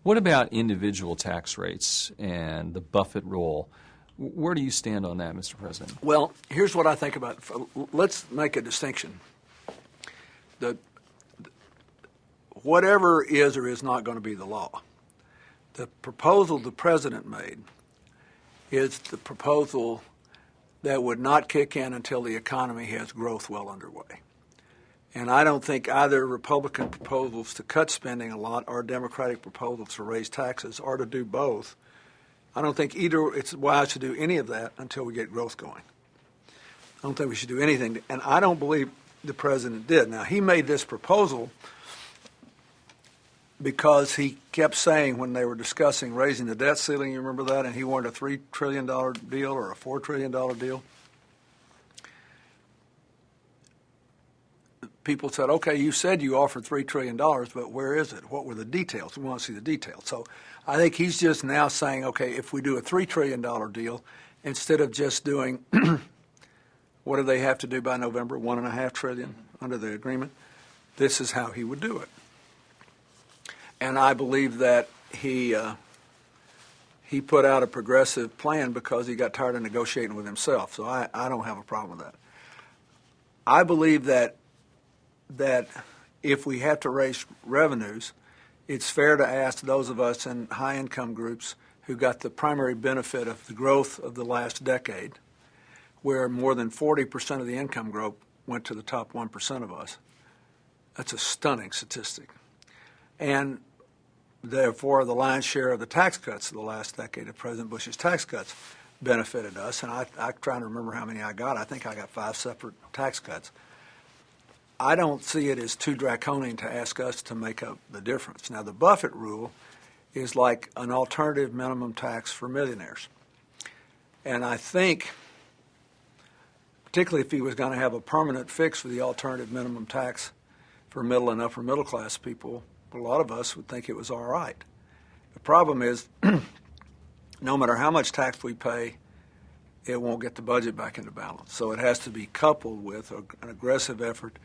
What about individual tax rates and the Buffett rule? Where do you stand on that, Mr. President? Well, here's what I think about it. Let's make a distinction. Whatever is or is not going to be the law, the proposal the President made is the proposal that would not kick in until the economy has growth well underway. And I don't think either Republican proposals to cut spending a lot or Democratic proposals to raise taxes or to do both. I don't think either it's wise to do any of that until we get growth going. I don't think we should do anything. And I don't believe the President did. Now, he made this proposal because he kept saying when they were discussing raising the debt ceiling, you remember that, and he wanted a $3 trillion deal or a $4 trillion deal. People said, okay, you said you offered $3 trillion, but where is it? What were the details? We want to see the details. So I think he's just now saying, okay, if we do a $3 trillion deal, instead of just doing, what do they have to do by November, $1.5 trillion under the agreement, this is how he would do it. And I believe that he put out a progressive plan because he got tired of negotiating with himself. So I don't have a problem with that. I believe that if we have to raise revenues, it's fair to ask those of us in high-income groups who got the primary benefit of the growth of the last decade, where more than 40% of the income growth went to the top 1% of us. That's a stunning statistic. And therefore, the lion's share of the tax cuts of the last decade of President Bush's tax cuts benefited us. And I'm trying to remember how many I got. I think I got 5 separate tax cuts. I don't see it as too draconian to ask us to make up the difference. Now, the Buffett rule is like an alternative minimum tax for millionaires. And I think, particularly if he was going to have a permanent fix for the alternative minimum tax for middle and upper middle class people, a lot of us would think it was all right. The problem is, no matter how much tax we pay, it won't get the budget back into balance. So it has to be coupled with an aggressive effort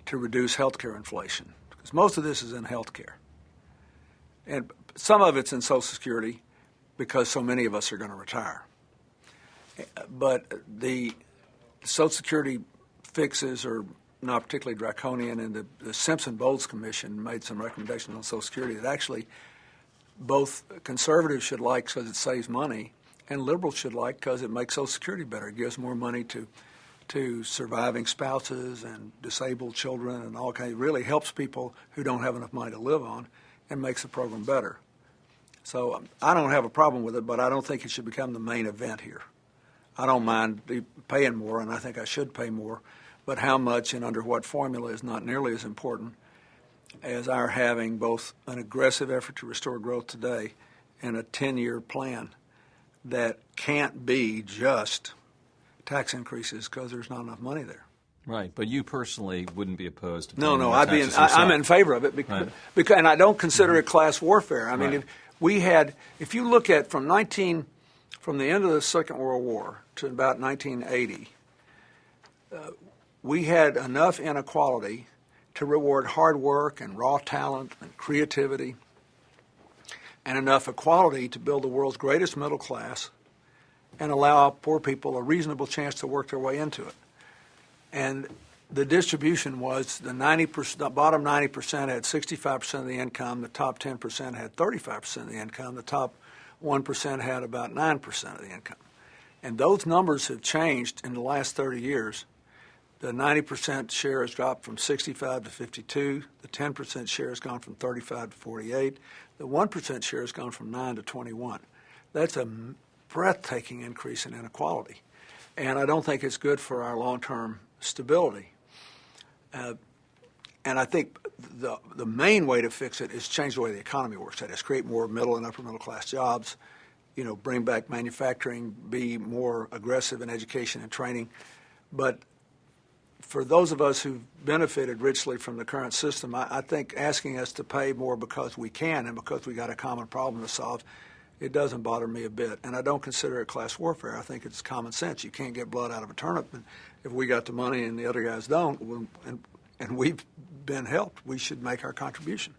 to reduce health care inflation, because most of this is in health care. And some of it's in Social Security because so many of us are going to retire. But the Social Security fixes are not particularly draconian, and the Simpson-Bowles Commission made some recommendations on Social Security that actually both conservatives should like because it saves money and liberals should like because it makes Social Security better. It gives more money to surviving spouses and disabled children and all kinds. It really helps people who don't have enough money to live on and makes the program better. So I don't have a problem with it, but I don't think it should become the main event here. I don't mind paying more, and I think I should pay more, but how much and under what formula is not nearly as important as our having both an aggressive effort to restore growth today and a 10-year plan that can't be just tax increases because there's not enough money there. Right, but you personally wouldn't be opposed to No, taxes I'm in favor of it because, right. And I don't consider it class warfare. I mean, Right. if you look at from the end of the Second World War to about 1980, we had enough inequality to reward hard work and raw talent and creativity, and enough equality to build the world's greatest middle class and allow poor people a reasonable chance to work their way into it. And the distribution was the bottom 90% had 65% of the income, the top 10% had 35% of the income, the top 1% had about 9% of the income. And those numbers have changed in the last 30 years. The 90% share has dropped from 65 to 52. The 10% share has gone from 35 to 48. The 1% share has gone from 9 to 21. That's a breathtaking increase in inequality. And I don't think it's good for our long-term stability. And I think the main way to fix it is change the way the economy works. That is, create more middle and upper middle class jobs, bring back manufacturing, be more aggressive in education and training. But for those of us who've benefited richly from the current system, I think asking us to pay more because we can and because we got a common problem to solve, it doesn't bother me a bit. And I don't consider it class warfare. I think it's common sense. You can't get blood out of a turnip. And if we got the money and the other guys don't, and we've been helped, we should make our contribution.